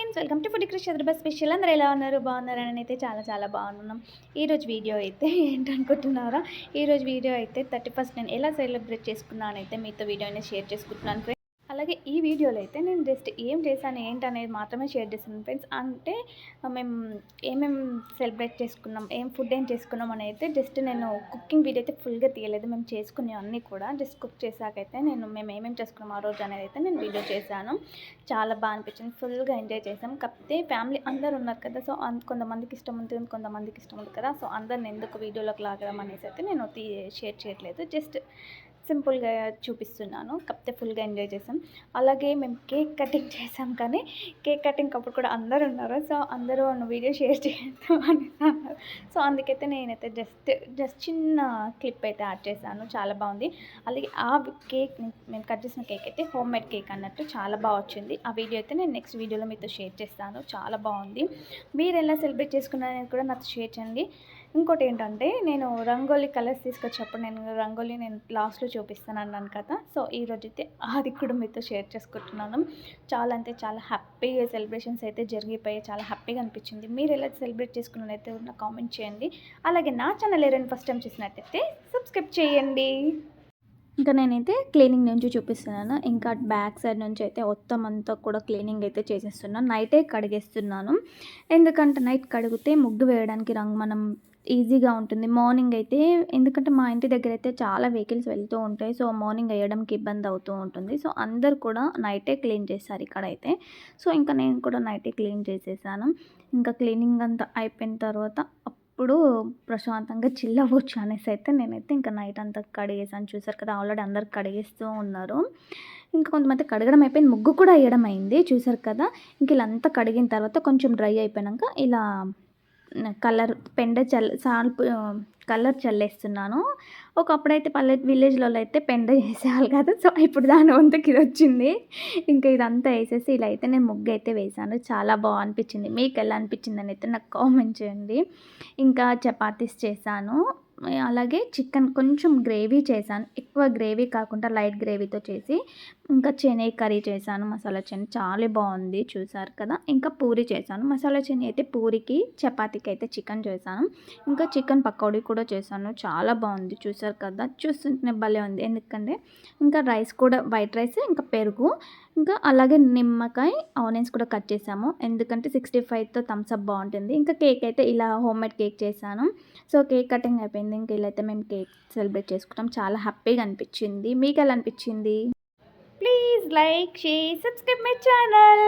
Friends, welcome to food Krish Hyderabad special. అందరూ ఎలా ఉన్నారు? బాగున్నారని అయితే చాలా బాగున్నాం. ఈరోజు వీడియో అయితే ఏంటనుకుంటున్నారా? ఈరోజు వీడియో అయితే 31st నేను ఎలా సెలబ్రేట్ చేసుకున్నాను అయితే మీతో వీడియో అనేది షేర్ చేసుకుంటున్నాను ఫ్రెండ్స్. అలాగే ఈ వీడియోలో అయితే నేను జస్ట్ ఏం చేశాను ఏంటనేది మాత్రమే షేర్ చేస్తున్నాను ఫ్రెండ్స్. అంటే మేము ఏమేమి సెలబ్రేట్ చేసుకున్నాం, ఫుడ్ ఏం చేసుకున్నాం అని అయితే జస్ట్ నేను కుకింగ్ వీడియో అయితే ఫుల్గా తీయలేదు. మేము చేసుకునేవి అన్నీ కూడా జస్ట్ కుక్ చేశాకైతే మేము ఏమేమి చేసుకున్నాం ఆ రోజు అనేది అయితే నేను వీడియో చేశాను. చాలా బాగా అనిపించింది, ఫుల్గా ఎంజాయ్ చేసాం. కాకపోతే ఫ్యామిలీ అందరు ఉన్నారు కదా, సో కొంతమందికి ఇష్టం ఉంటుంది, కొంతమందికి ఇష్టం ఉంది కదా, సో అందరిని ఎందుకు వీడియోలోకి లాగడం అనేసి అయితే నేను షేర్ చేయట్లేదు. జస్ట్ సింపుల్గా చూపిస్తున్నాను. కాకపోతే ఫుల్గా ఎంజాయ్ చేసాం. అలాగే మేము కేక్ కటింగ్ చేసాం, కానీ కేక్ కటింగ్ అప్పుడు కూడా అందరు ఉన్నారు. సో అందరూ వీడియో షేర్ చేద్దాం అని అన్నారు. సో అందుకైతే నేనైతే జస్ట్ చిన్న క్లిప్ అయితే యాడ్ చేశాను. చాలా బాగుంది. అలాగే ఆ కేక్ మేము కట్ చేసిన కేక్ అయితే హోమ్ మేడ్ కేక్ అన్నట్టు చాలా బాగా వచ్చింది. ఆ వీడియో అయితే నేను నెక్స్ట్ వీడియోలో మీతో షేర్ చేస్తాను. చాలా బాగుంది. మీరు ఎలా సెలబ్రేట్ చేసుకున్నారనేది కూడా నాతో షేర్ చేయండి. ఇంకోటి ఏంటంటే, నేను రంగోలీ కలర్స్ తీసుకొచ్చినప్పుడు నేను లాస్ట్లో చూపిస్తాను అన్నాను కదా, సో ఈరోజైతే అది కూడా మీతో షేర్ చేసుకుంటున్నాను. చాలా హ్యాపీగా సెలబ్రేషన్స్ అయితే జరిగిపోయాయి. చాలా హ్యాపీగా అనిపించింది. మీరు ఎలా సెలబ్రేట్ చేసుకున్నారైతే నాకు కామెంట్ చేయండి. అలాగే నా ఛానల్ ఎవరైనా ఫస్ట్ టైం చూసినట్టయితే సబ్స్క్రైబ్ చేయండి. ఇంకా నేనైతే క్లీనింగ్ నుంచి చూపిస్తున్నాను. ఇంకా బ్యాక్ సైడ్ నుంచి అయితే మొత్తం అంతా కూడా క్లీనింగ్ అయితే చేసేస్తున్నాను. నైటే కడిగేస్తున్నాను. ఎందుకంటే నైట్ కడిగితే ముగ్గు వేయడానికి మనం ఈజీగా ఉంటుంది. మార్నింగ్ అయితే, ఎందుకంటే మా ఇంటి దగ్గర అయితే చాలా వెహికల్స్ వెళ్తూ ఉంటాయి. సో మార్నింగ్ వేయడానికి ఇబ్బంది అవుతూ ఉంటుంది. సో అందరు కూడా నైటే క్లీన్ చేస్తారు ఇక్కడైతే. సో ఇంకా నేను కూడా నైటే క్లీన్ చేసేసాను. ఇంకా క్లీనింగ్ అంతా అయిపోయిన తర్వాత ఇప్పుడు ప్రశాంతంగా చిల్ అవ్వచ్చు అనేసి అయితే నేనైతే ఇంకా నైట్ అంతా కడిగేసాను. చూసారు కదా, ఆల్రెడీ అందరు కడిగేస్తూ ఉన్నారు. ఇంకా కొంతమంది కడగడం అయిపోయింది, ముగ్గు కూడా వేయడం అయింది. చూసారు కదా, ఇంక ఇలా అంతా కడిగిన తర్వాత కొంచెం డ్రై అయిపోయాక ఇలా కలర్ కలర్ చల్లేస్తున్నాను. ఒకప్పుడైతే విలేజ్లో అయితే పెండ చేసేవాళ్ళు కదా, సో ఇప్పుడు దాని వంతుకి ఇది వచ్చింది. ఇంకా ఇదంతా వేసేసి ఇలా అయితే నేను ముగ్గు అయితే వేసాను. చాలా బాగా అనిపించింది. మీకు ఎలా అనిపించింది అని అయితే నాకు కామెంట్ చేయండి. ఇంకా చపాతీస్ చేశాను. అలాగే చికెన్ కొంచెం గ్రేవీ చేశాను. ఎక్కువ గ్రేవీ కాకుండా లైట్ గ్రేవీతో చేసి, ఇంకా చెనై కర్రీ చేశాను. మసాలా చెనై చాలా బాగుంది. చూసారు కదా, ఇంకా పూరి చేశాను. మసాలా చెనై అయితే పూరికి, చపాతీకి అయితే చికెన్ చేశాను. ఇంకా చికెన్ పకోడీ కూడా చేశాను. చాలా బాగుంది. చూసారు కదా, చూస్తుంటే భలే ఉంది. ఎందుకంటే ఇంకా రైస్ కూడా వైట్ రైస్, ఇంకా పెరుగు, ఇంకా అలాగే నిమ్మకాయ, ఆనియన్స్ కూడా కట్ చేసాము. ఎందుకంటే 65తో థమ్స్అప్ బాగుంటుంది. ఇంకా కేక్ అయితే ఇలా హోమ్ మేడ్ కేక్ చేశాను. సో కేక్ కటింగ్ అయిపోయింది. ఇంకా ఇలా అయితే మేము కేక్ సెలబ్రేట్ చేసుకుంటాం. చాలా హ్యాపీగా అనిపించింది. మీకు ఎలా అనిపించింది? Please like, share, subscribe my channel.